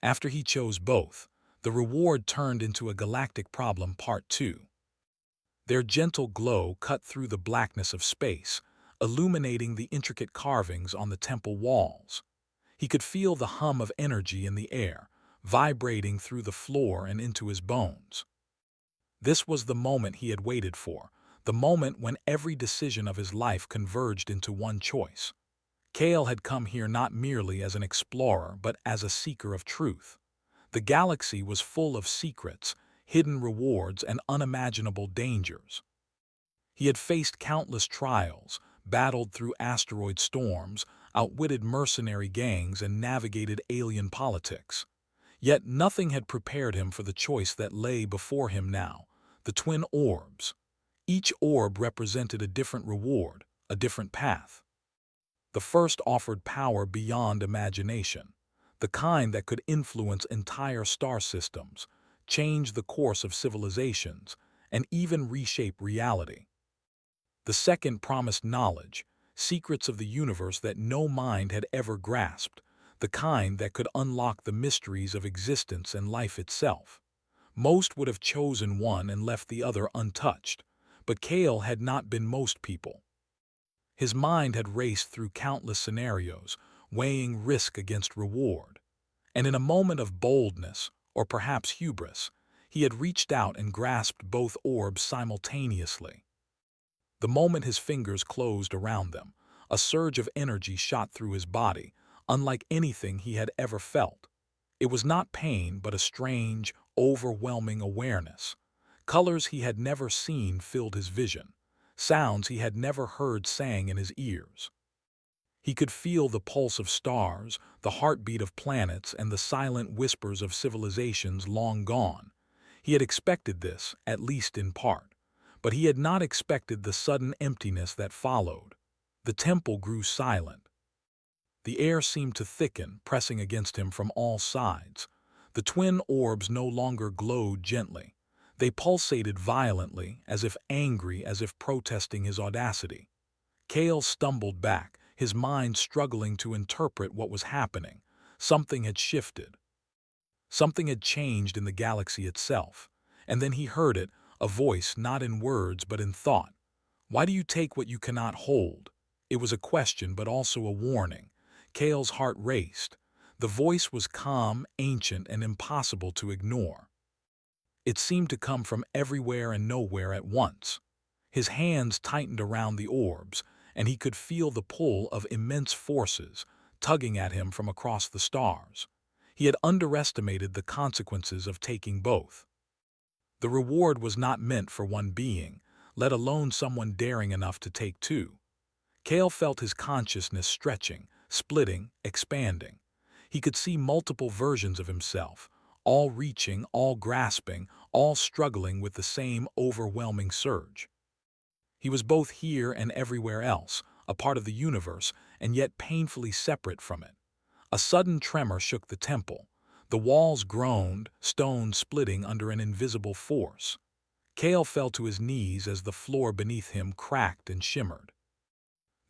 After he chose both, the reward turned into a galactic problem Part 2. Their gentle glow cut through the blackness of space, illuminating the intricate carvings on the temple walls. He could feel the hum of energy in the air, vibrating through the floor and into his bones. This was the moment he had waited for, the moment when every decision of his life converged into one choice. Kale had come here not merely as an explorer but as a seeker of truth. The galaxy was full of secrets, hidden rewards, and unimaginable dangers. He had faced countless trials, battled through asteroid storms, outwitted mercenary gangs, and navigated alien politics. Yet nothing had prepared him for the choice that lay before him now: the twin orbs. Each orb represented a different reward, a different path. The first offered power beyond imagination, the kind that could influence entire star systems, change the course of civilizations, and even reshape reality. The second promised knowledge, secrets of the universe that no mind had ever grasped, the kind that could unlock the mysteries of existence and life itself. Most would have chosen one and left the other untouched, but Kale had not been most people. His mind had raced through countless scenarios, weighing risk against reward. And in a moment of boldness, or perhaps hubris, he had reached out and grasped both orbs simultaneously. The moment his fingers closed around them, a surge of energy shot through his body, unlike anything he had ever felt. It was not pain, but a strange, overwhelming awareness. Colors he had never seen filled his vision. Sounds he had never heard sang in his ears. He could feel the pulse of stars, the heartbeat of planets, and the silent whispers of civilizations long gone. He had expected this, at least in part, but he had not expected the sudden emptiness that followed. The temple grew silent. The air seemed to thicken, pressing against him from all sides. The twin orbs no longer glowed gently. They pulsated violently, as if angry, as if protesting his audacity. Kale stumbled back, his mind struggling to interpret what was happening. Something had shifted. Something had changed in the galaxy itself. And then he heard it, a voice not in words but in thought. "Why do you take what you cannot hold?" It was a question but also a warning. Kale's heart raced. The voice was calm, ancient, and impossible to ignore. It seemed to come from everywhere and nowhere at once. His hands tightened around the orbs, and he could feel the pull of immense forces tugging at him from across the stars. He had underestimated the consequences of taking both. The reward was not meant for one being, let alone someone daring enough to take two. Kale felt his consciousness stretching, splitting, expanding. He could see multiple versions of himself, all reaching, all grasping, all struggling with the same overwhelming surge. He was both here and everywhere else, a part of the universe, and yet painfully separate from it. A sudden tremor shook the temple. The walls groaned, stones splitting under an invisible force. Kale fell to his knees as the floor beneath him cracked and shimmered.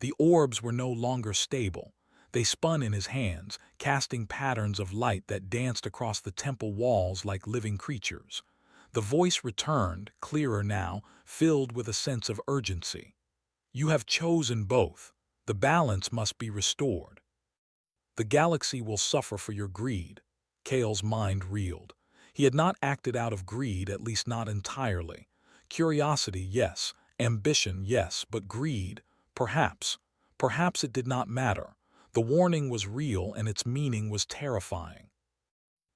The orbs were no longer stable. They spun in his hands, casting patterns of light that danced across the temple walls like living creatures. The voice returned, clearer now, filled with a sense of urgency. "You have chosen both. The balance must be restored. The galaxy will suffer for your greed." Kale's mind reeled. He had not acted out of greed, at least not entirely. Curiosity, yes. Ambition, yes. But greed, perhaps. Perhaps it did not matter. The warning was real and its meaning was terrifying.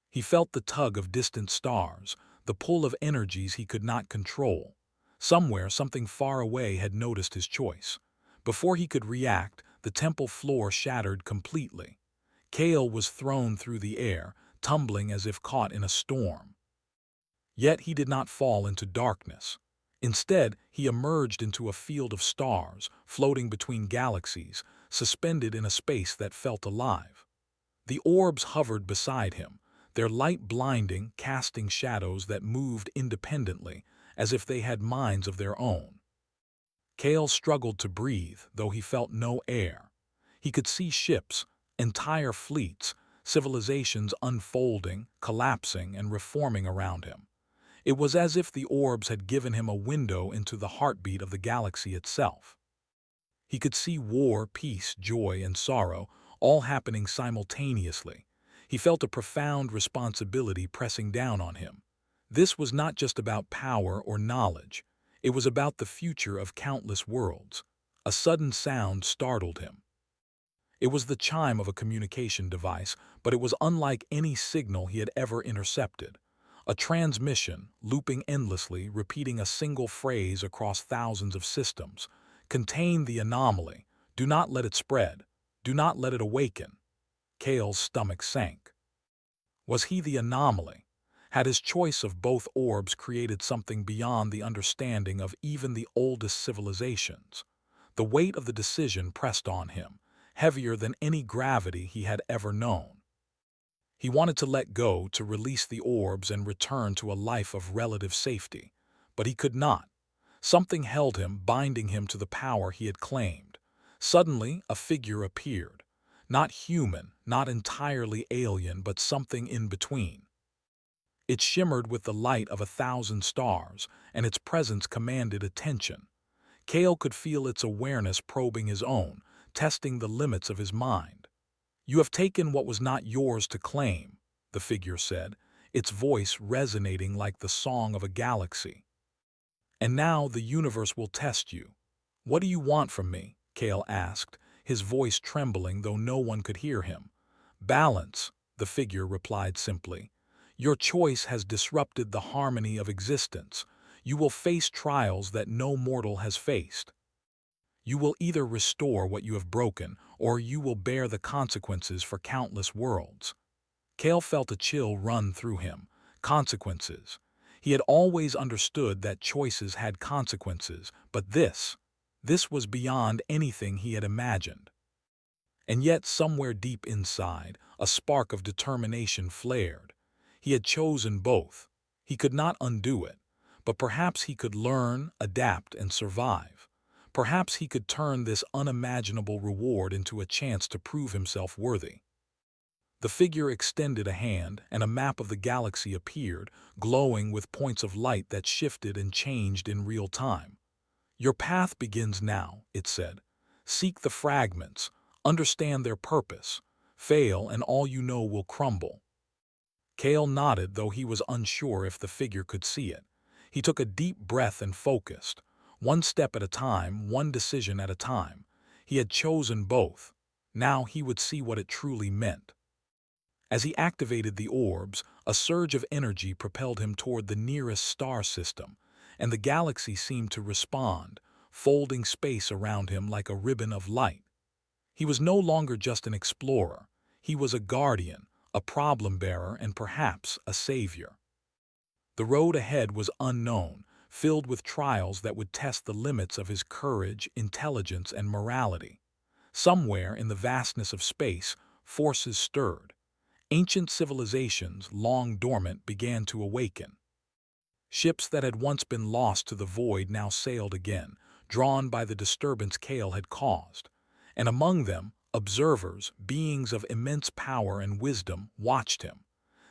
He felt the tug of distant stars, the pull of energies he could not control. Somewhere, something far away had noticed his choice. Before he could react, the temple floor shattered completely. Kale was thrown through the air, tumbling as if caught in a storm. Yet he did not fall into darkness. Instead, he emerged into a field of stars, floating between galaxies, suspended in a space that felt alive. The orbs hovered beside him, their light blinding, casting shadows that moved independently, as if they had minds of their own. Kale struggled to breathe, though he felt no air. He could see ships, entire fleets, civilizations unfolding, collapsing, and reforming around him. It was as if the orbs had given him a window into the heartbeat of the galaxy itself. He could see war, peace, joy, and sorrow all happening simultaneously. He felt a profound responsibility pressing down on him. This was not just about power or knowledge. It was about the future of countless worlds. A sudden sound startled him. It was the chime of a communication device, but it was unlike any signal he had ever intercepted. A transmission, looping endlessly, repeating a single phrase across thousands of systems, contained the anomaly. Do not let it spread. Do not let it awaken. Kale's stomach sank. Was he the anomaly? Had his choice of both orbs created something beyond the understanding of even the oldest civilizations? The weight of the decision pressed on him, heavier than any gravity he had ever known. He wanted to let go, to release the orbs and return to a life of relative safety. But he could not. Something held him, binding him to the power he had claimed. Suddenly, a figure appeared. Not human, not entirely alien, but something in between. It shimmered with the light of 1,000 stars, and its presence commanded attention. Kale could feel its awareness probing his own, testing the limits of his mind. "You have taken what was not yours to claim," the figure said, its voice resonating like the song of a galaxy. "And now the universe will test you." "What do you want from me?" Kale asked, his voice trembling though no one could hear him. "Balance," the figure replied simply. "Your choice has disrupted the harmony of existence. You will face trials that no mortal has faced. You will either restore what you have broken, or you will bear the consequences for countless worlds." Kale felt a chill run through him. Consequences. He had always understood that choices had consequences, but this was beyond anything he had imagined. And yet, somewhere deep inside, a spark of determination flared. He had chosen both. He could not undo it, but perhaps he could learn, adapt, and survive. Perhaps he could turn this unimaginable reward into a chance to prove himself worthy. The figure extended a hand, and a map of the galaxy appeared, glowing with points of light that shifted and changed in real time. "Your path begins now," it said. "Seek the fragments, understand their purpose. Fail, and all you know will crumble." Kale nodded, though he was unsure if the figure could see it. He took a deep breath and focused. One step at a time, one decision at a time. He had chosen both. Now he would see what it truly meant. As he activated the orbs, a surge of energy propelled him toward the nearest star system, and the galaxy seemed to respond, folding space around him like a ribbon of light. He was no longer just an explorer. He was a guardian, a problem-bearer, and perhaps a savior. The road ahead was unknown, filled with trials that would test the limits of his courage, intelligence, and morality. Somewhere in the vastness of space, forces stirred. Ancient civilizations, long dormant, began to awaken. Ships that had once been lost to the void now sailed again, drawn by the disturbance Kale had caused. And among them, observers, beings of immense power and wisdom, watched him.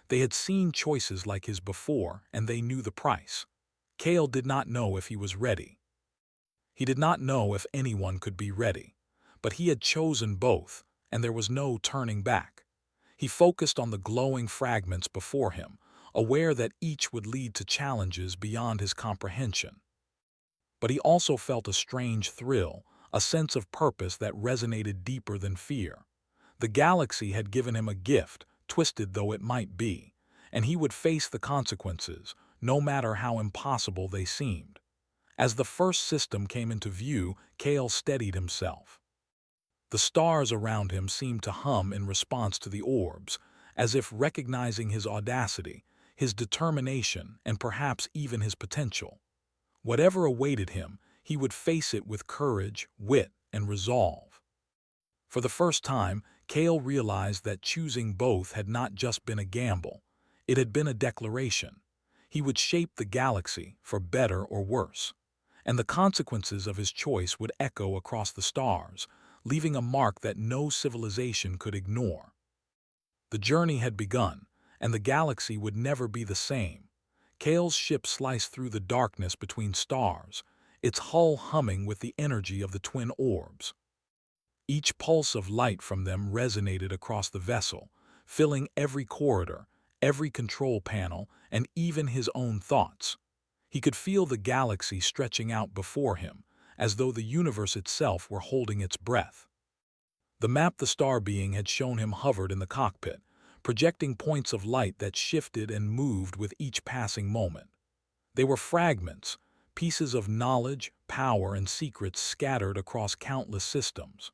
They had seen choices like his before, and they knew the price. Kale did not know if he was ready. He did not know if anyone could be ready. But he had chosen both, and there was no turning back. He focused on the glowing fragments before him, aware that each would lead to challenges beyond his comprehension. But he also felt a strange thrill, a sense of purpose that resonated deeper than fear. The galaxy had given him a gift, twisted though it might be, and he would face the consequences, no matter how impossible they seemed. As the first system came into view, Kale steadied himself. The stars around him seemed to hum in response to the orbs, as if recognizing his audacity, his determination, and perhaps even his potential. Whatever awaited him, he would face it with courage, wit, and resolve. For the first time, Kale realized that choosing both had not just been a gamble. It had been a declaration. He would shape the galaxy, for better or worse. And the consequences of his choice would echo across the stars, leaving a mark that no civilization could ignore. The journey had begun, and the galaxy would never be the same. Kale's ship sliced through the darkness between stars, its hull humming with the energy of the twin orbs. Each pulse of light from them resonated across the vessel, filling every corridor, every control panel, and even his own thoughts. He could feel the galaxy stretching out before him, as though the universe itself were holding its breath. The map the star being had shown him hovered in the cockpit, projecting points of light that shifted and moved with each passing moment. They were fragments, pieces of knowledge, power, and secrets scattered across countless systems.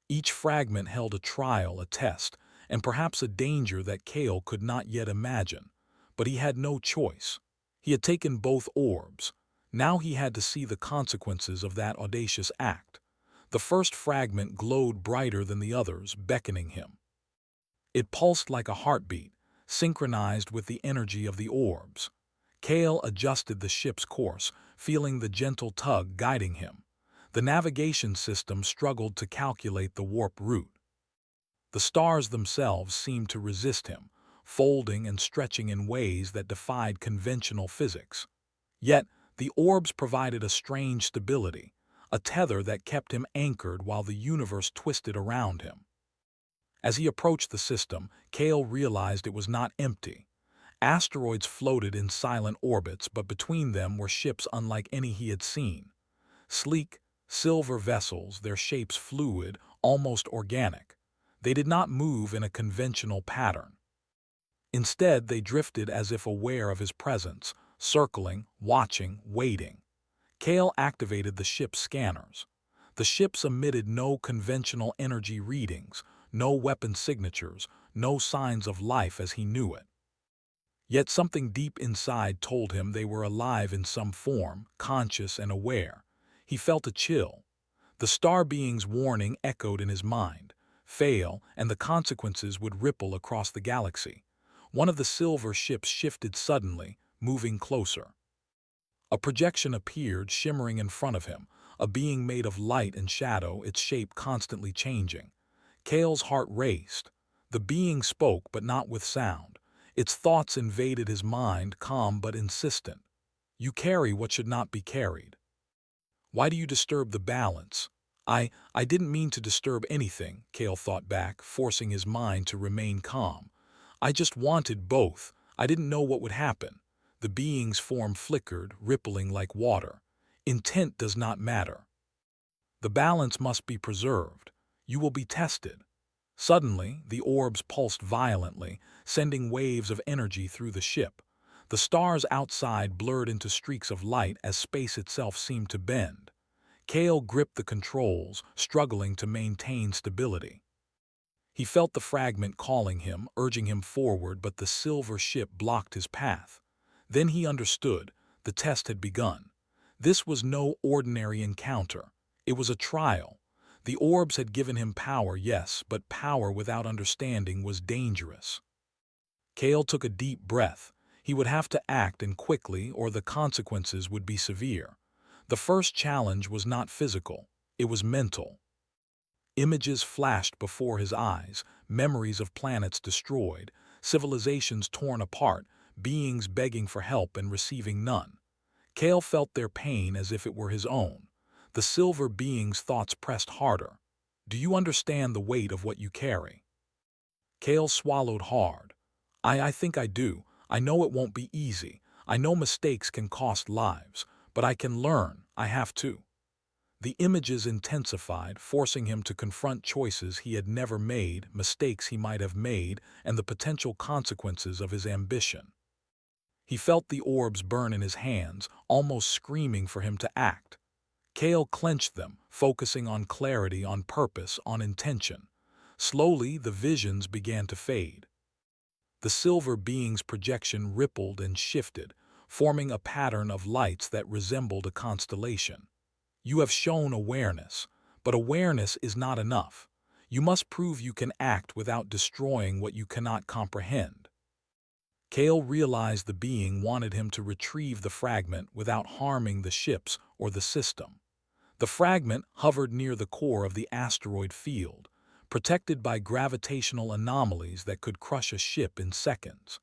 Each fragment held a trial, a test, and perhaps a danger that Kale could not yet imagine. But he had no choice. He had taken both orbs. Now he had to see the consequences of that audacious act. The first fragment glowed brighter than the others, beckoning him. It pulsed like a heartbeat, synchronized with the energy of the orbs. Kale adjusted the ship's course, feeling the gentle tug guiding him. The navigation system struggled to calculate the warp route. The stars themselves seemed to resist him, folding and stretching in ways that defied conventional physics. Yet, the orbs provided a strange stability, a tether that kept him anchored while the universe twisted around him. As he approached the system, Kale realized it was not empty. Asteroids floated in silent orbits, but between them were ships unlike any he had seen. Sleek, silver vessels, their shapes fluid, almost organic. They did not move in a conventional pattern. Instead, they drifted as if aware of his presence, circling, watching, waiting. Kale activated the ship's scanners. The ships emitted no conventional energy readings, no weapon signatures, no signs of life as he knew it. Yet something deep inside told him they were alive in some form, conscious and aware. He felt a chill. The star being's warning echoed in his mind. Fail, and the consequences would ripple across the galaxy. One of the silver ships shifted suddenly, moving closer. A projection appeared, shimmering in front of him, a being made of light and shadow, its shape constantly changing. Kale's heart raced. The being spoke, but not with sound. Its thoughts invaded his mind, calm but insistent. "You carry what should not be carried. Why do you disturb the balance?" I didn't mean to disturb anything," Kale thought back, forcing his mind to remain calm. "I just wanted both. I didn't know what would happen." The being's form flickered, rippling like water. "Intent does not matter. The balance must be preserved. You will be tested." Suddenly, the orbs pulsed violently, sending waves of energy through the ship. The stars outside blurred into streaks of light as space itself seemed to bend. Kale gripped the controls, struggling to maintain stability. He felt the fragment calling him, urging him forward, but the silver ship blocked his path. Then he understood. The test had begun. This was no ordinary encounter. It was a trial. The orbs had given him power, yes, but power without understanding was dangerous. Kale took a deep breath. He would have to act, and quickly, or the consequences would be severe. The first challenge was not physical, it was mental. Images flashed before his eyes, memories of planets destroyed, civilizations torn apart, beings begging for help and receiving none. Kale felt their pain as if it were his own. The silver being's thoughts pressed harder. "Do you understand the weight of what you carry?" Kale swallowed hard. I think I do. I know it won't be easy. I know mistakes can cost lives. But I can learn. I have to." The images intensified, forcing him to confront choices he had never made, mistakes he might have made, and the potential consequences of his ambition. He felt the orbs burn in his hands, almost screaming for him to act. Kale clenched them, focusing on clarity, on purpose, on intention. Slowly, the visions began to fade. The silver being's projection rippled and shifted, forming a pattern of lights that resembled a constellation. "You have shown awareness, but awareness is not enough. You must prove you can act without destroying what you cannot comprehend." Kale realized the being wanted him to retrieve the fragment without harming the ships or the system. The fragment hovered near the core of the asteroid field, protected by gravitational anomalies that could crush a ship in seconds.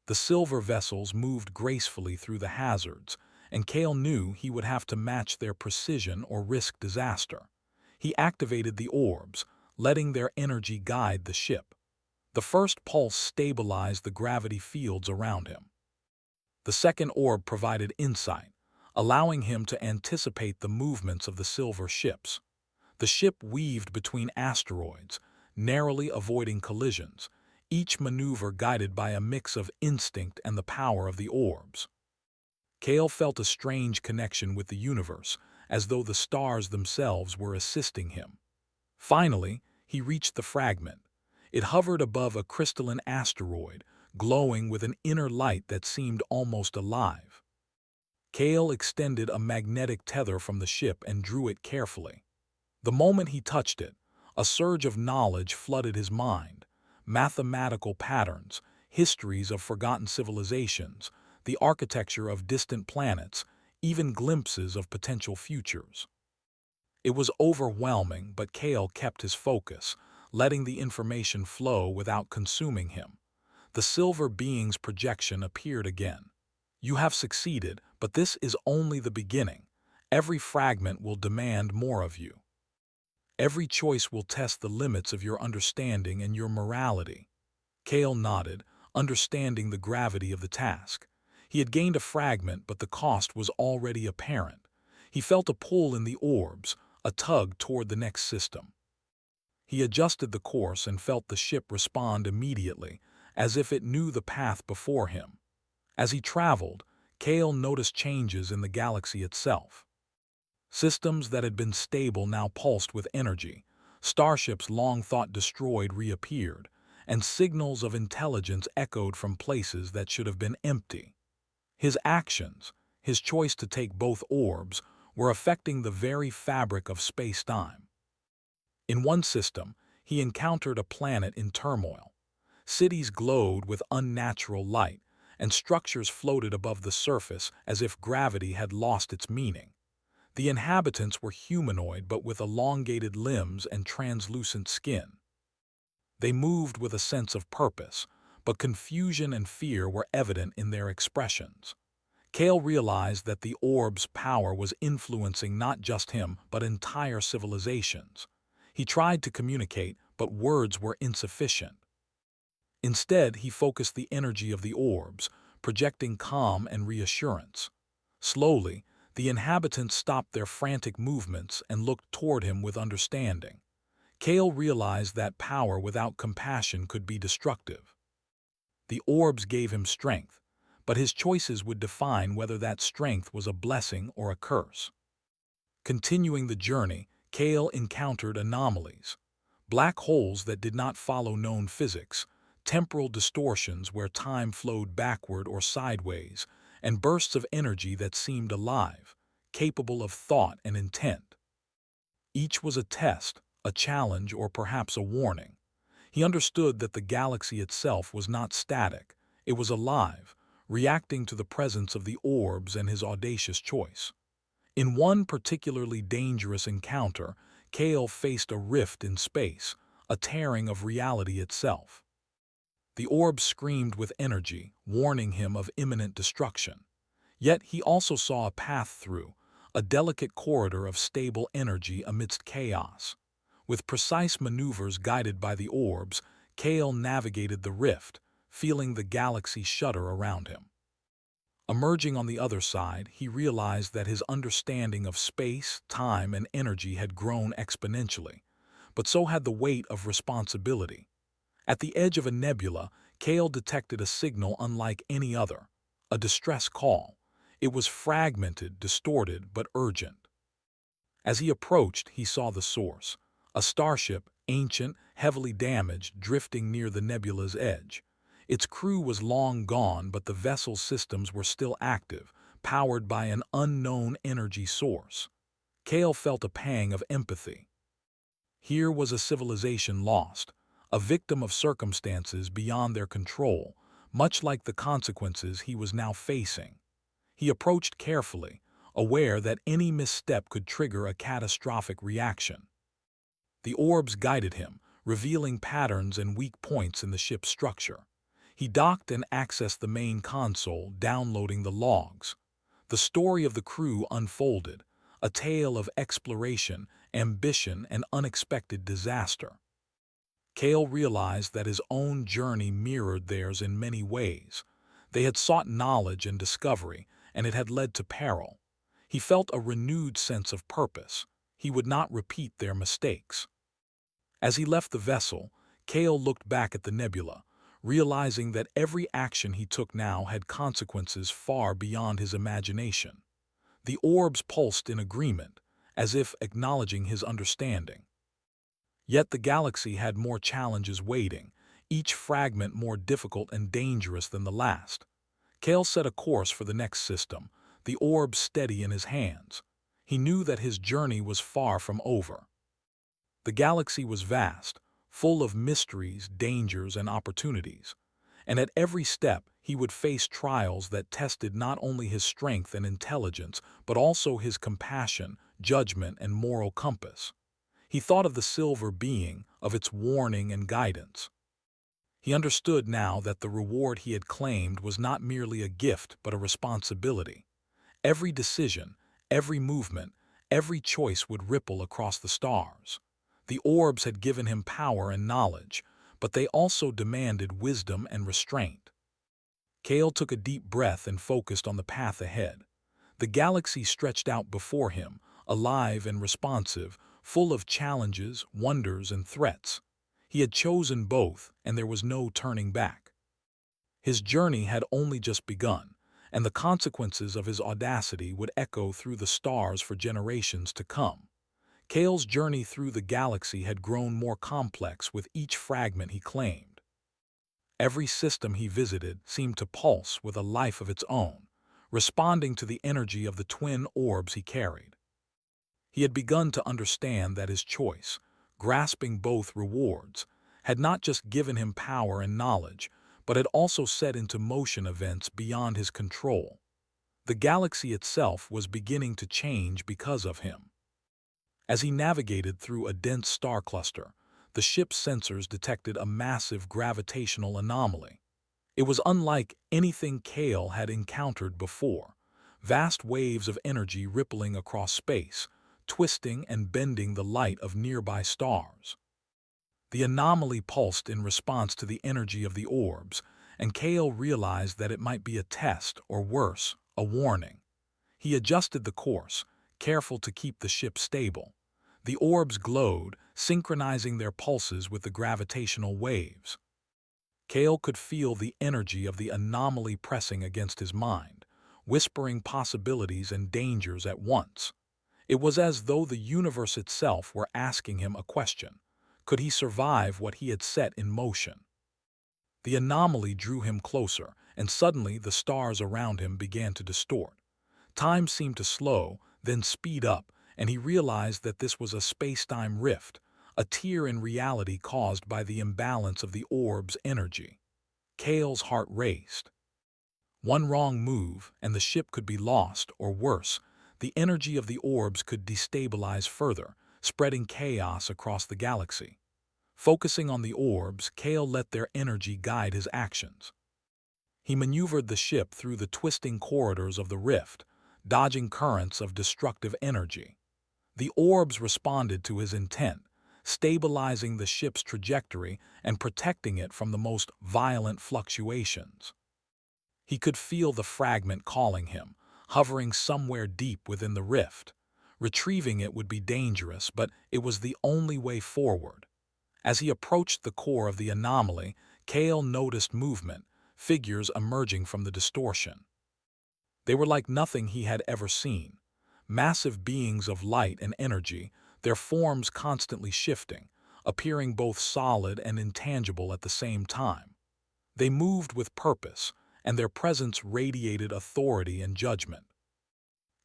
The silver vessels moved gracefully through the hazards, and Kale knew he would have to match their precision or risk disaster. He activated the orbs, letting their energy guide the ship. The first pulse stabilized the gravity fields around him. The second orb provided insight, allowing him to anticipate the movements of the silver ships. The ship weaved between asteroids, narrowly avoiding collisions, each maneuver guided by a mix of instinct and the power of the orbs. Kale felt a strange connection with the universe, as though the stars themselves were assisting him. Finally, he reached the fragment. It hovered above a crystalline asteroid, glowing with an inner light that seemed almost alive. Kale extended a magnetic tether from the ship and drew it carefully. The moment he touched it, a surge of knowledge flooded his mind. Mathematical patterns, histories of forgotten civilizations, the architecture of distant planets, even glimpses of potential futures. It was overwhelming, but Kale kept his focus, letting the information flow without consuming him. The silver being's projection appeared again. You have succeeded, but this is only the beginning. Every fragment will demand more of you. Every choice will test the limits of your understanding and your morality. Kale nodded, understanding the gravity of the task. He had gained a fragment, but the cost was already apparent. He felt a pull in the orbs, a tug toward the next system. He adjusted the course and felt the ship respond immediately, as if it knew the path before him. As he traveled, Kale noticed changes in the galaxy itself. Systems that had been stable now pulsed with energy, starships long thought destroyed reappeared, and signals of intelligence echoed from places that should have been empty. His actions, his choice to take both orbs, were affecting the very fabric of space-time. In one system, he encountered a planet in turmoil. Cities glowed with unnatural light, and structures floated above the surface as if gravity had lost its meaning. The inhabitants were humanoid but with elongated limbs and translucent skin. They moved with a sense of purpose, but confusion and fear were evident in their expressions. Kale realized that the orb's power was influencing not just him, but entire civilizations. He tried to communicate, but words were insufficient. Instead, he focused the energy of the orbs, projecting calm and reassurance. Slowly, the inhabitants stopped their frantic movements and looked toward him with understanding. Kale realized that power without compassion could be destructive. The orbs gave him strength, but his choices would define whether that strength was a blessing or a curse. Continuing the journey, Kale encountered anomalies. Black holes that did not follow known physics, temporal distortions where time flowed backward or sideways, and bursts of energy that seemed alive, capable of thought and intent. Each was a test, a challenge, or perhaps a warning. He understood that the galaxy itself was not static, it was alive, reacting to the presence of the orbs and his audacious choice. In one particularly dangerous encounter, Kale faced a rift in space, a tearing of reality itself. The orb screamed with energy, warning him of imminent destruction. Yet he also saw a path through, a delicate corridor of stable energy amidst chaos. With precise maneuvers guided by the orbs, Kale navigated the rift, feeling the galaxy shudder around him. Emerging on the other side, he realized that his understanding of space, time, and energy had grown exponentially, but so had the weight of responsibility. At the edge of a nebula, Kale detected a signal unlike any other, a distress call. It was fragmented, distorted, but urgent. As he approached, he saw the source, a starship, ancient, heavily damaged, drifting near the nebula's edge. Its crew was long gone, but the vessel's systems were still active, powered by an unknown energy source. Kale felt a pang of empathy. Here was a civilization lost, a victim of circumstances beyond their control, much like the consequences he was now facing. He approached carefully, aware that any misstep could trigger a catastrophic reaction. The orbs guided him, revealing patterns and weak points in the ship's structure. He docked and accessed the main console, downloading the logs. The story of the crew unfolded, a tale of exploration, ambition, and unexpected disaster. Cale realized that his own journey mirrored theirs in many ways. They had sought knowledge and discovery, and it had led to peril. He felt a renewed sense of purpose. He would not repeat their mistakes. As he left the vessel, Cale looked back at the nebula, realizing that every action he took now had consequences far beyond his imagination. The orbs pulsed in agreement, as if acknowledging his understanding. Yet the galaxy had more challenges waiting, each fragment more difficult and dangerous than the last. Cale set a course for the next system, the orbs steady in his hands. He knew that his journey was far from over. The galaxy was vast, full of mysteries, dangers, and opportunities. And at every step, he would face trials that tested not only his strength and intelligence, but also his compassion, judgment, and moral compass. He thought of the silver being, of its warning and guidance. He understood now that the reward he had claimed was not merely a gift but a responsibility. Every decision, every movement, every choice would ripple across the stars. The orbs had given him power and knowledge, but they also demanded wisdom and restraint. Cale took a deep breath and focused on the path ahead. The galaxy stretched out before him, alive and responsive, full of challenges, wonders, and threats. He had chosen both, and there was no turning back. His journey had only just begun, and the consequences of his audacity would echo through the stars for generations to come. Cale's journey through the galaxy had grown more complex with each fragment he claimed. Every system he visited seemed to pulse with a life of its own, responding to the energy of the twin orbs he carried. He had begun to understand that his choice, grasping both rewards, had not just given him power and knowledge, but had also set into motion events beyond his control. The galaxy itself was beginning to change because of him. As he navigated through a dense star cluster, the ship's sensors detected a massive gravitational anomaly. It was unlike anything Cale had encountered before, vast waves of energy rippling across space, twisting and bending the light of nearby stars. The anomaly pulsed in response to the energy of the orbs, and Cale realized that it might be a test, or worse, a warning. He adjusted the course, careful to keep the ship stable. The orbs glowed, synchronizing their pulses with the gravitational waves. Cale could feel the energy of the anomaly pressing against his mind, whispering possibilities and dangers at once. It was as though the universe itself were asking him a question. Could he survive what he had set in motion? The anomaly drew him closer, and suddenly the stars around him began to distort. Time seemed to slow, then speed up, and he realized that this was a space-time rift, a tear in reality caused by the imbalance of the orb's energy. Cale's heart raced. One wrong move, and the ship could be lost, or worse, the energy of the orbs could destabilize further, spreading chaos across the galaxy. Focusing on the orbs, Cale let their energy guide his actions. He maneuvered the ship through the twisting corridors of the rift, dodging currents of destructive energy. The orbs responded to his intent, stabilizing the ship's trajectory and protecting it from the most violent fluctuations. He could feel the fragment calling him, hovering somewhere deep within the rift. Retrieving it would be dangerous, but it was the only way forward. As he approached the core of the anomaly, Cale noticed movement, figures emerging from the distortion. They were like nothing he had ever seen. Massive beings of light and energy, their forms constantly shifting, appearing both solid and intangible at the same time. They moved with purpose, and their presence radiated authority and judgment.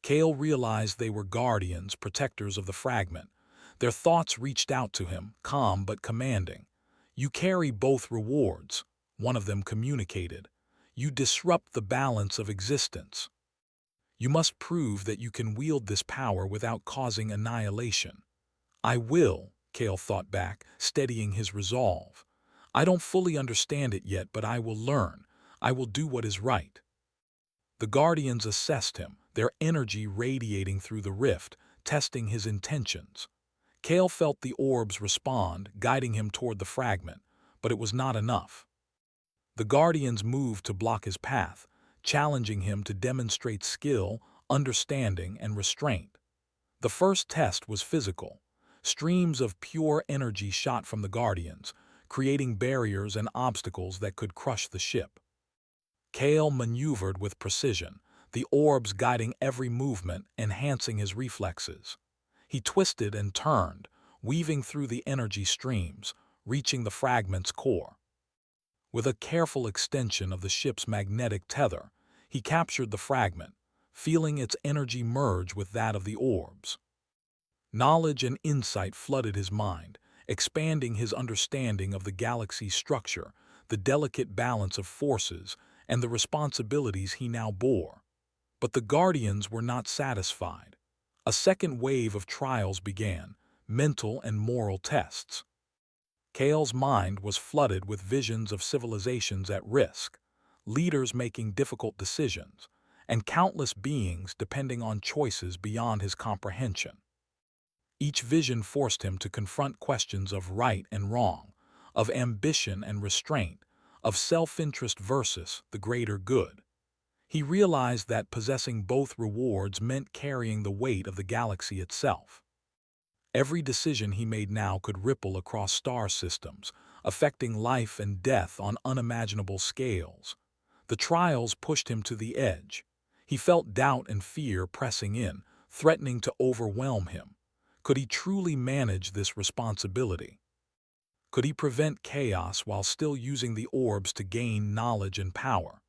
Cale realized they were guardians, protectors of the fragment. Their thoughts reached out to him, calm but commanding. "You carry both rewards," one of them communicated. "You disrupt the balance of existence. You must prove that you can wield this power without causing annihilation." "I will," Kale thought back, steadying his resolve. I don't fully understand it yet, but I will learn. I will do what is right. The Guardians assessed him, their energy radiating through the rift, testing his intentions. Kale felt the orbs respond, guiding him toward the fragment, but it was not enough. The Guardians moved to block his path, challenging him to demonstrate skill, understanding, and restraint. The first test was physical. Streams of pure energy shot from the Guardians, creating barriers and obstacles that could crush the ship. Kale maneuvered with precision, the orbs guiding every movement, enhancing his reflexes. He twisted and turned, weaving through the energy streams, reaching the fragment's core. With a careful extension of the ship's magnetic tether, he captured the fragment, feeling its energy merge with that of the orbs. Knowledge and insight flooded his mind, expanding his understanding of the galaxy's structure, the delicate balance of forces, and the responsibilities he now bore. But the Guardians were not satisfied. A second wave of trials began, mental and moral tests. Kale's mind was flooded with visions of civilizations at risk, leaders making difficult decisions, and countless beings depending on choices beyond his comprehension. Each vision forced him to confront questions of right and wrong, of ambition and restraint, of self-interest versus the greater good. He realized that possessing both rewards meant carrying the weight of the galaxy itself. Every decision he made now could ripple across star systems, affecting life and death on unimaginable scales. The trials pushed him to the edge. He felt doubt and fear pressing in, threatening to overwhelm him. Could he truly manage this responsibility? Could he prevent chaos while still using the orbs to gain knowledge and power?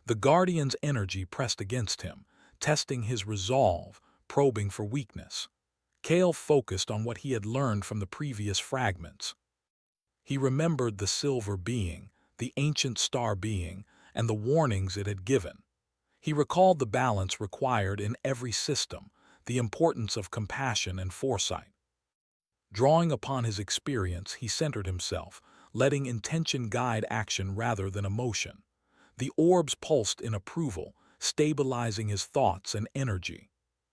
The Guardian's energy pressed against him, testing his resolve, probing for weakness. Kale focused on what he had learned from the previous fragments. He remembered the silver being, the ancient star being, and the warnings it had given. He recalled the balance required in every system, the importance of compassion and foresight. Drawing upon his experience, he centered himself, letting intention guide action rather than emotion. The orbs pulsed in approval, stabilizing his thoughts and energy.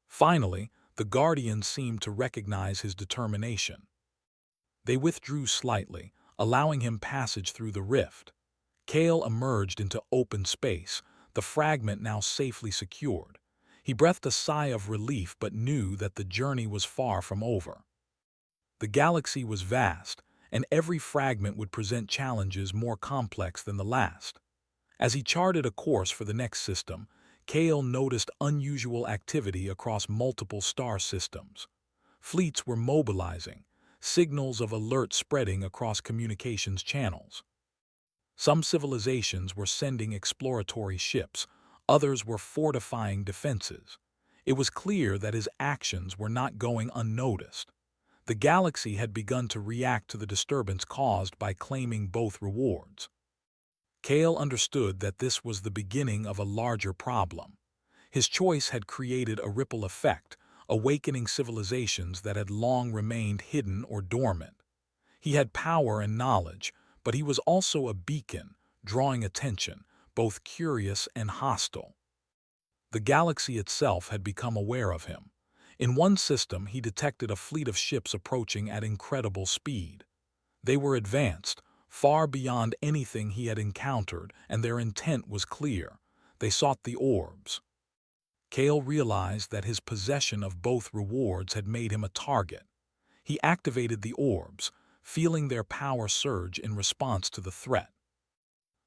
Finally, the Guardians seemed to recognize his determination. They withdrew slightly, allowing him passage through the rift. Kale emerged into open space, the fragment now safely secured. He breathed a sigh of relief but knew that the journey was far from over. The galaxy was vast, and every fragment would present challenges more complex than the last. As he charted a course for the next system, Kale noticed unusual activity across multiple star systems. Fleets were mobilizing, signals of alert spreading across communications channels. Some civilizations were sending exploratory ships, others were fortifying defenses. It was clear that his actions were not going unnoticed. The galaxy had begun to react to the disturbance caused by claiming both rewards. Kale understood that this was the beginning of a larger problem. His choice had created a ripple effect, awakening civilizations that had long remained hidden or dormant. He had power and knowledge, but he was also a beacon, drawing attention, both curious and hostile. The galaxy itself had become aware of him. In one system, he detected a fleet of ships approaching at incredible speed. They were advanced, far beyond anything he had encountered, and their intent was clear. They sought the orbs. Kale realized that his possession of both rewards had made him a target. He activated the orbs, feeling their power surge in response to the threat.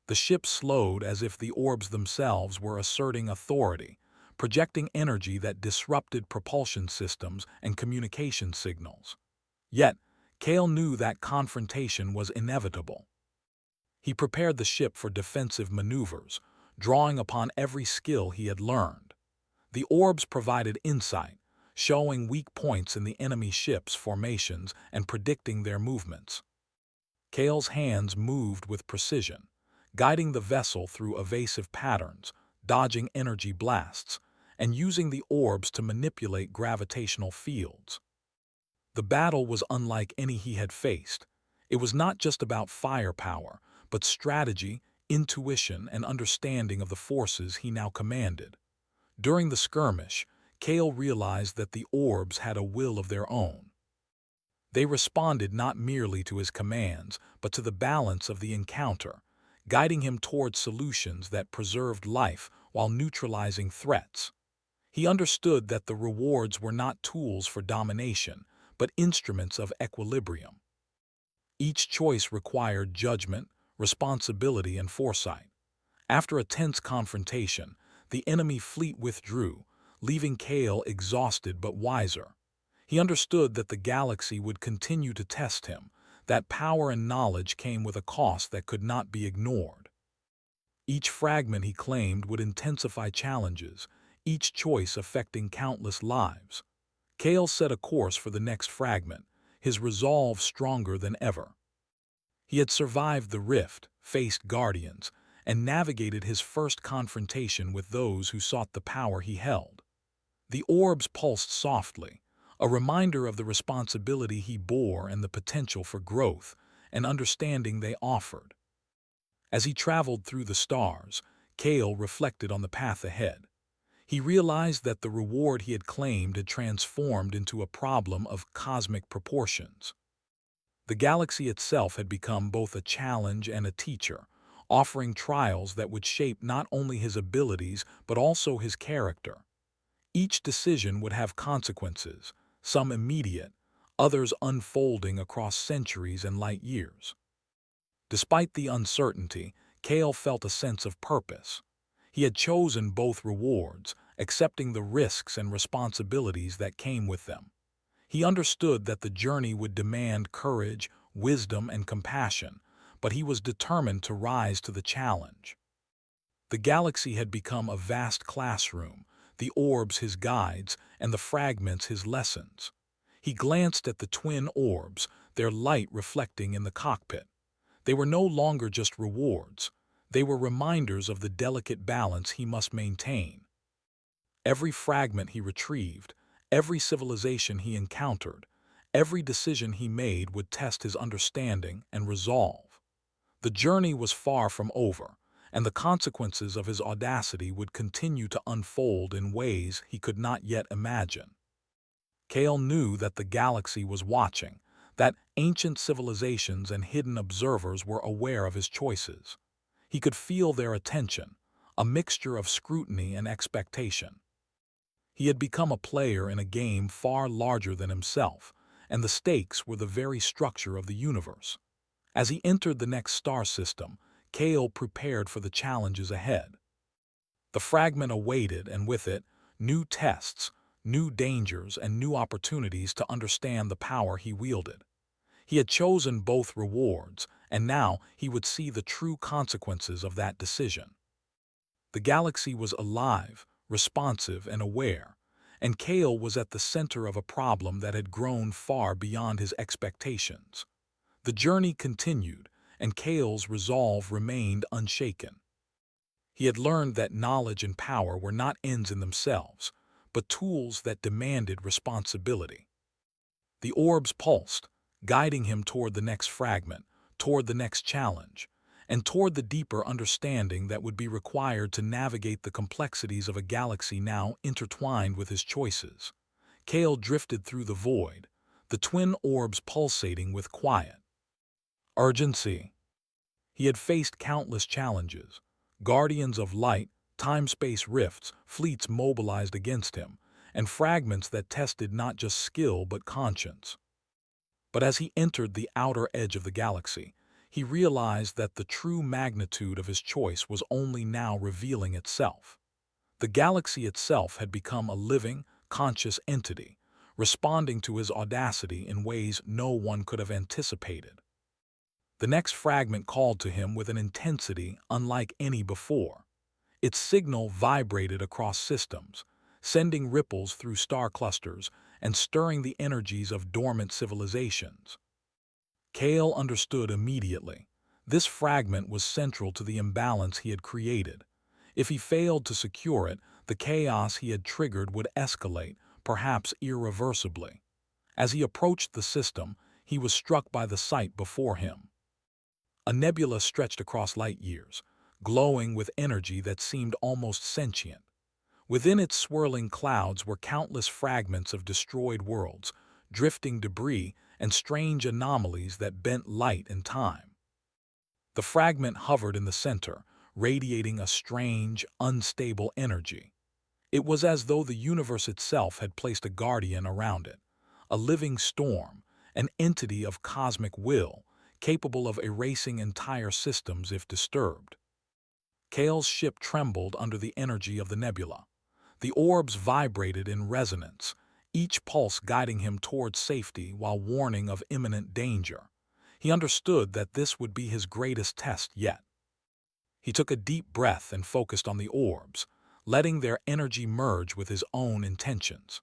The ship slowed as if the orbs themselves were asserting authority, projecting energy that disrupted propulsion systems and communication signals. Yet, Kale knew that confrontation was inevitable. He prepared the ship for defensive maneuvers, drawing upon every skill he had learned. The orbs provided insight, showing weak points in the enemy ship's formations and predicting their movements. Kale's hands moved with precision, guiding the vessel through evasive patterns, dodging energy blasts, and using the orbs to manipulate gravitational fields. The battle was unlike any he had faced. It was not just about firepower, but strategy, intuition, and understanding of the forces he now commanded. During the skirmish, Kale realized that the orbs had a will of their own. They responded not merely to his commands, but to the balance of the encounter, guiding him toward solutions that preserved life while neutralizing threats. He understood that the rewards were not tools for domination, but instruments of equilibrium. Each choice required judgment, responsibility, and foresight. After a tense confrontation, the enemy fleet withdrew, leaving Kale exhausted but wiser. He understood that the galaxy would continue to test him, that power and knowledge came with a cost that could not be ignored. Each fragment, he claimed, would intensify challenges, each choice affecting countless lives. Kale set a course for the next fragment, his resolve stronger than ever. He had survived the rift, faced guardians, and navigated his first confrontation with those who sought the power he held. The orbs pulsed softly, a reminder of the responsibility he bore and the potential for growth and understanding they offered. As he traveled through the stars, Kale reflected on the path ahead. He realized that the reward he had claimed had transformed into a problem of cosmic proportions. The galaxy itself had become both a challenge and a teacher, offering trials that would shape not only his abilities but also his character. Each decision would have consequences, some immediate, others unfolding across centuries and light years. Despite the uncertainty, Kale felt a sense of purpose. He had chosen both rewards, accepting the risks and responsibilities that came with them. He understood that the journey would demand courage, wisdom, and compassion, but he was determined to rise to the challenge. The galaxy had become a vast classroom, the orbs his guides, and the fragments his lessons. He glanced at the twin orbs, their light reflecting in the cockpit. They were no longer just rewards. They were reminders of the delicate balance he must maintain. Every fragment he retrieved, every civilization he encountered, every decision he made would test his understanding and resolve. The journey was far from over, and the consequences of his audacity would continue to unfold in ways he could not yet imagine. Kale knew that the galaxy was watching, that ancient civilizations and hidden observers were aware of his choices. He could feel their attention, a mixture of scrutiny and expectation. He had become a player in a game far larger than himself, and the stakes were the very structure of the universe. As he entered the next star system, Kale prepared for the challenges ahead. The fragment awaited, and with it, new tests, new dangers, and new opportunities to understand the power he wielded. He had chosen both rewards, and now he would see the true consequences of that decision. The galaxy was alive, responsive, and aware, and Kale was at the center of a problem that had grown far beyond his expectations. The journey continued, and Kale's resolve remained unshaken. He had learned that knowledge and power were not ends in themselves, but tools that demanded responsibility. The orbs pulsed, guiding him toward the next fragment, toward the next challenge, and toward the deeper understanding that would be required to navigate the complexities of a galaxy now intertwined with his choices. Kale drifted through the void, the twin orbs pulsating with quiet urgency. He had faced countless challenges, guardians of light, time-space rifts, fleets mobilized against him, and fragments that tested not just skill but conscience. But as he entered the outer edge of the galaxy, he realized that the true magnitude of his choice was only now revealing itself. The galaxy itself had become a living, conscious entity, responding to his audacity in ways no one could have anticipated. The next fragment called to him with an intensity unlike any before. Its signal vibrated across systems, sending ripples through star clusters and stirring the energies of dormant civilizations. Kale understood immediately. This fragment was central to the imbalance he had created. If he failed to secure it, the chaos he had triggered would escalate, perhaps irreversibly. As he approached the system, he was struck by the sight before him. A nebula stretched across light years, glowing with energy that seemed almost sentient. Within its swirling clouds were countless fragments of destroyed worlds, drifting debris, and strange anomalies that bent light and time. The fragment hovered in the center, radiating a strange, unstable energy. It was as though the universe itself had placed a guardian around it, a living storm, an entity of cosmic will, capable of erasing entire systems if disturbed. Kale's ship trembled under the energy of the nebula. The orbs vibrated in resonance, each pulse guiding him towards safety while warning of imminent danger. He understood that this would be his greatest test yet. He took a deep breath and focused on the orbs, letting their energy merge with his own intentions.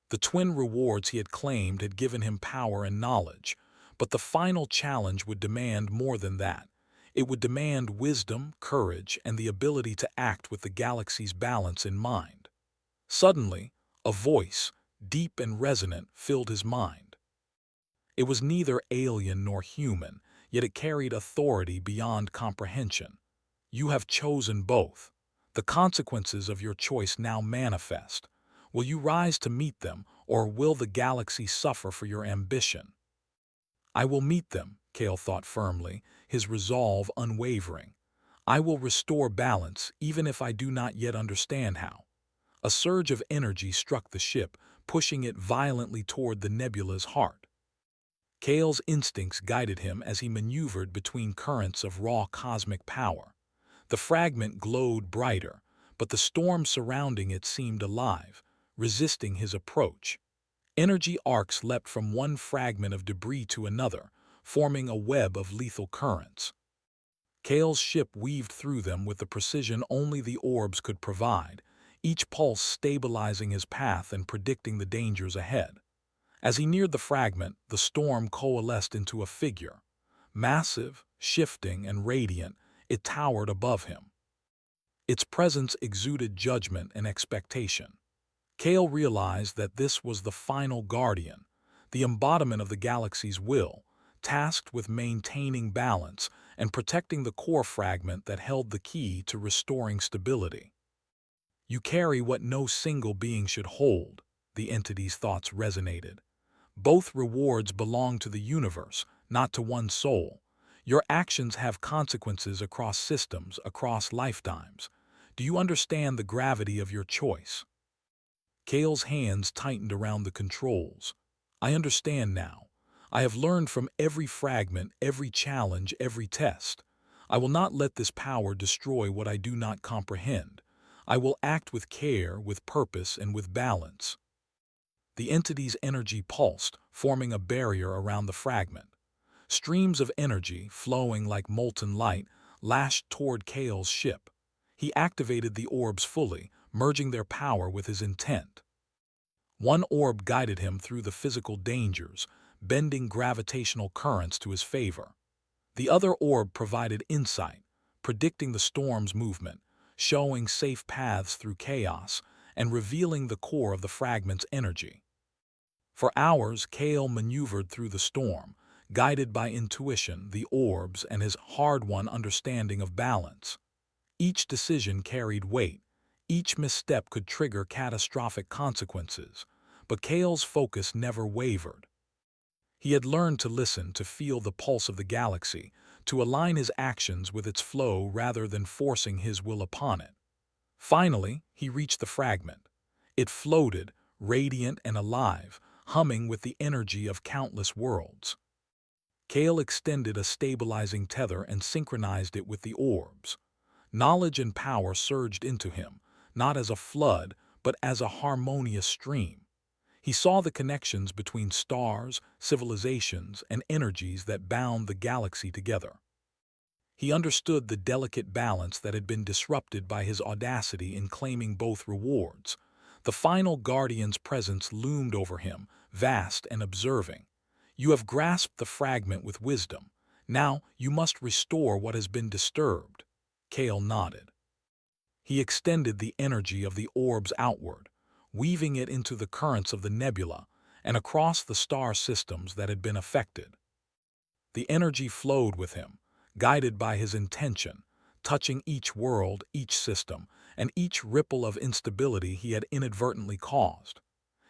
The twin rewards he had claimed had given him power and knowledge, but the final challenge would demand more than that. It would demand wisdom, courage, and the ability to act with the galaxy's balance in mind. Suddenly, a voice, deep and resonant, filled his mind. It was neither alien nor human, yet it carried authority beyond comprehension. You have chosen both. The consequences of your choice now manifest. Will you rise to meet them, or will the galaxy suffer for your ambition? I will meet them, Kale thought firmly, his resolve unwavering. I will restore balance, even if I do not yet understand how. A surge of energy struck the ship, pushing it violently toward the nebula's heart. Kale's instincts guided him as he maneuvered between currents of raw cosmic power. The fragment glowed brighter, but the storm surrounding it seemed alive, resisting his approach. Energy arcs leapt from one fragment of debris to another, forming a web of lethal currents. Kale's ship weaved through them with the precision only the orbs could provide, each pulse stabilizing his path and predicting the dangers ahead. As he neared the fragment, the storm coalesced into a figure. Massive, shifting, and radiant, it towered above him. Its presence exuded judgment and expectation. Kale realized that this was the final guardian, the embodiment of the galaxy's will, tasked with maintaining balance and protecting the core fragment that held the key to restoring stability. You carry what no single being should hold, the entity's thoughts resonated. Both rewards belong to the universe, not to one soul. Your actions have consequences across systems, across lifetimes. Do you understand the gravity of your choice? Kale's hands tightened around the controls. I understand now. I have learned from every fragment, every challenge, every test. I will not let this power destroy what I do not comprehend. I will act with care, with purpose, and with balance. The entity's energy pulsed, forming a barrier around the fragment. Streams of energy, flowing like molten light, lashed toward Kale's ship. He activated the orbs fully, merging their power with his intent. One orb guided him through the physical dangers, bending gravitational currents to his favor. The other orb provided insight, predicting the storm's movement, showing safe paths through chaos, and revealing the core of the fragment's energy. For hours, Kale maneuvered through the storm, guided by intuition, the orbs, and his hard-won understanding of balance. Each decision carried weight. Each misstep could trigger catastrophic consequences, but Kale's focus never wavered. He had learned to listen, to feel the pulse of the galaxy, to align his actions with its flow rather than forcing his will upon it. Finally, he reached the fragment. It floated, radiant and alive, humming with the energy of countless worlds. Kale extended a stabilizing tether and synchronized it with the orbs. Knowledge and power surged into him, not as a flood, but as a harmonious stream. He saw the connections between stars, civilizations, and energies that bound the galaxy together. He understood the delicate balance that had been disrupted by his audacity in claiming both rewards. The final guardian's presence loomed over him, vast and observing. You have grasped the fragment with wisdom. Now you must restore what has been disturbed. Kale nodded. He extended the energy of the orbs outward, weaving it into the currents of the nebula, and across the star systems that had been affected. The energy flowed with him, guided by his intention, touching each world, each system, and each ripple of instability he had inadvertently caused.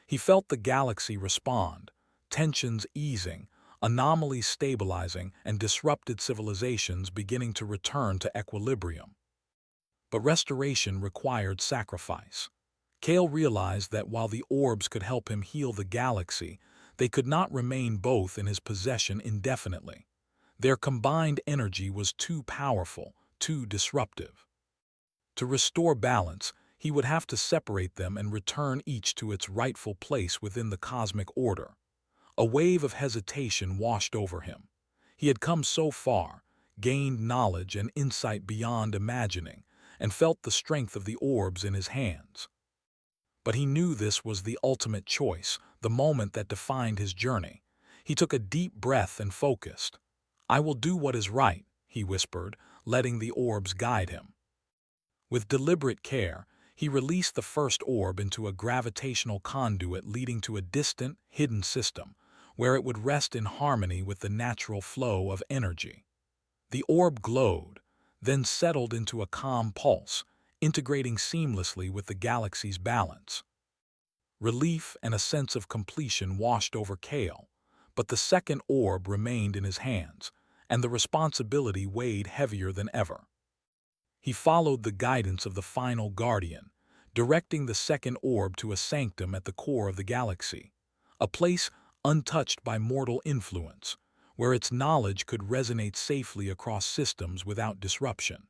He felt the galaxy respond, tensions easing, anomalies stabilizing, and disrupted civilizations beginning to return to equilibrium. But restoration required sacrifice. Kale realized that while the orbs could help him heal the galaxy, they could not remain both in his possession indefinitely. Their combined energy was too powerful, too disruptive. To restore balance, he would have to separate them and return each to its rightful place within the cosmic order. A wave of hesitation washed over him. He had come so far, gained knowledge and insight beyond imagining, and felt the strength of the orbs in his hands. But he knew this was the ultimate choice, the moment that defined his journey. He took a deep breath and focused. "I will do what is right," he whispered, letting the orbs guide him. With deliberate care, he released the first orb into a gravitational conduit leading to a distant, hidden system, where it would rest in harmony with the natural flow of energy. The orb glowed, then settled into a calm pulse, integrating seamlessly with the galaxy's balance. Relief and a sense of completion washed over Kale, but the second orb remained in his hands, and the responsibility weighed heavier than ever. He followed the guidance of the final guardian, directing the second orb to a sanctum at the core of the galaxy, a place untouched by mortal influence, where its knowledge could resonate safely across systems without disruption.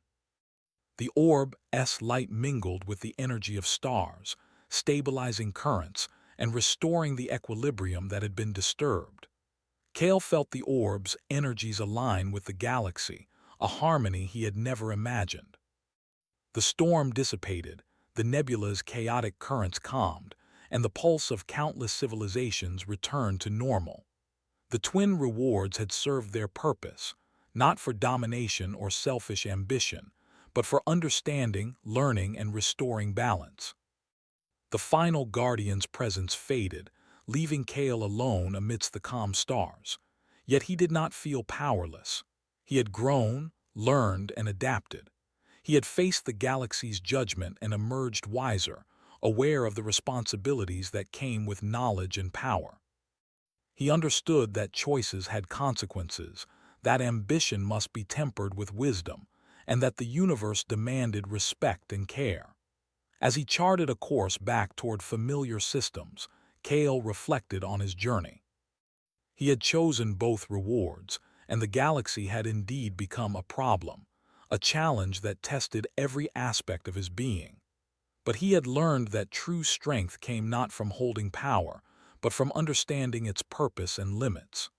The orb's light mingled with the energy of stars, stabilizing currents and restoring the equilibrium that had been disturbed. Kale felt the orb's energies align with the galaxy, a harmony he had never imagined. The storm dissipated, the nebula's chaotic currents calmed, and the pulse of countless civilizations returned to normal. The twin rewards had served their purpose, not for domination or selfish ambition, but for understanding, learning, and restoring balance. The final guardian's presence faded, leaving Kale alone amidst the calm stars. Yet he did not feel powerless. He had grown, learned, and adapted. He had faced the galaxy's judgment and emerged wiser, aware of the responsibilities that came with knowledge and power. He understood that choices had consequences, that ambition must be tempered with wisdom, and that the universe demanded respect and care. As he charted a course back toward familiar systems, Kale reflected on his journey. He had chosen both rewards, and the galaxy had indeed become a problem, a challenge that tested every aspect of his being. But he had learned that true strength came not from holding power, but from understanding its purpose and limits.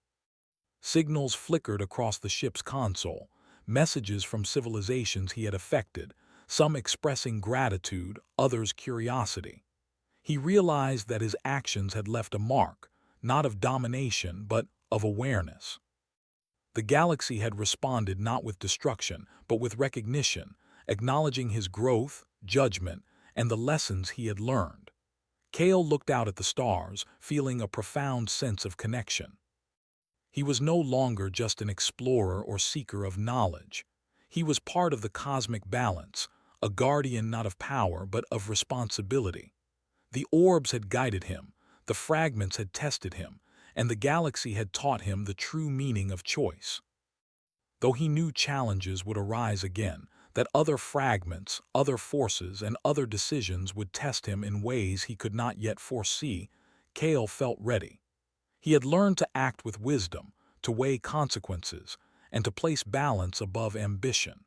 Signals flickered across the ship's console, messages from civilizations he had affected, some expressing gratitude, others curiosity. He realized that his actions had left a mark, not of domination, but of awareness. The galaxy had responded not with destruction, but with recognition, acknowledging his growth, judgment, and the lessons he had learned. Kale looked out at the stars, feeling a profound sense of connection. He was no longer just an explorer or seeker of knowledge. He was part of the cosmic balance, a guardian not of power but of responsibility. The orbs had guided him, the fragments had tested him, and the galaxy had taught him the true meaning of choice. Though he knew challenges would arise again, that other fragments, other forces, and other decisions would test him in ways he could not yet foresee, Kale felt ready. He had learned to act with wisdom, to weigh consequences, and to place balance above ambition.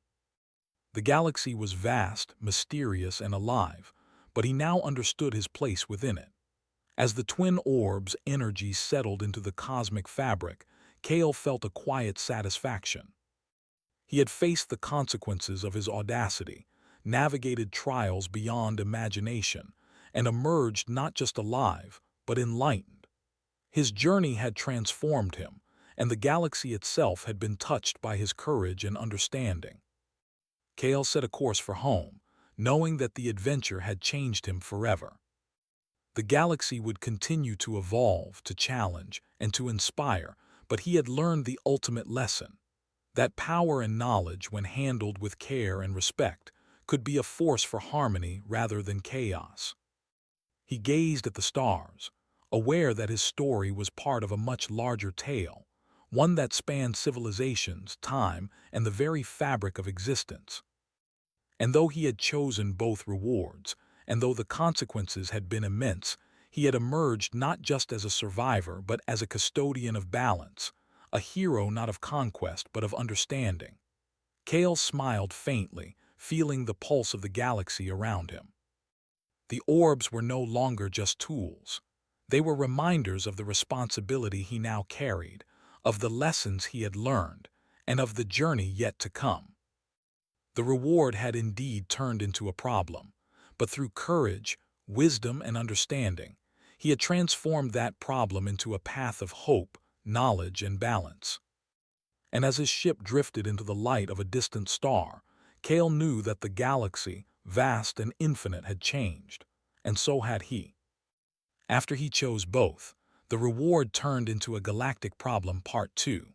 The galaxy was vast, mysterious, and alive, but he now understood his place within it. As the twin orbs' energies settled into the cosmic fabric, Kale felt a quiet satisfaction. He had faced the consequences of his audacity, navigated trials beyond imagination, and emerged not just alive, but enlightened. His journey had transformed him, and the galaxy itself had been touched by his courage and understanding. Kale set a course for home, knowing that the adventure had changed him forever. The galaxy would continue to evolve, to challenge, and to inspire, but he had learned the ultimate lesson: that power and knowledge, when handled with care and respect, could be a force for harmony rather than chaos. He gazed at the stars, aware that his story was part of a much larger tale, one that spanned civilizations, time, and the very fabric of existence. And though he had chosen both rewards, and though the consequences had been immense, he had emerged not just as a survivor but as a custodian of balance, a hero not of conquest but of understanding. Kale smiled faintly, feeling the pulse of the galaxy around him. The orbs were no longer just tools. They were reminders of the responsibility he now carried, of the lessons he had learned, and of the journey yet to come. The reward had indeed turned into a problem, but through courage, wisdom, and understanding, he had transformed that problem into a path of hope, knowledge, and balance. And as his ship drifted into the light of a distant star, Kale knew that the galaxy, vast and infinite, had changed, and so had he. After he chose both, the reward turned into a galactic problem part 2.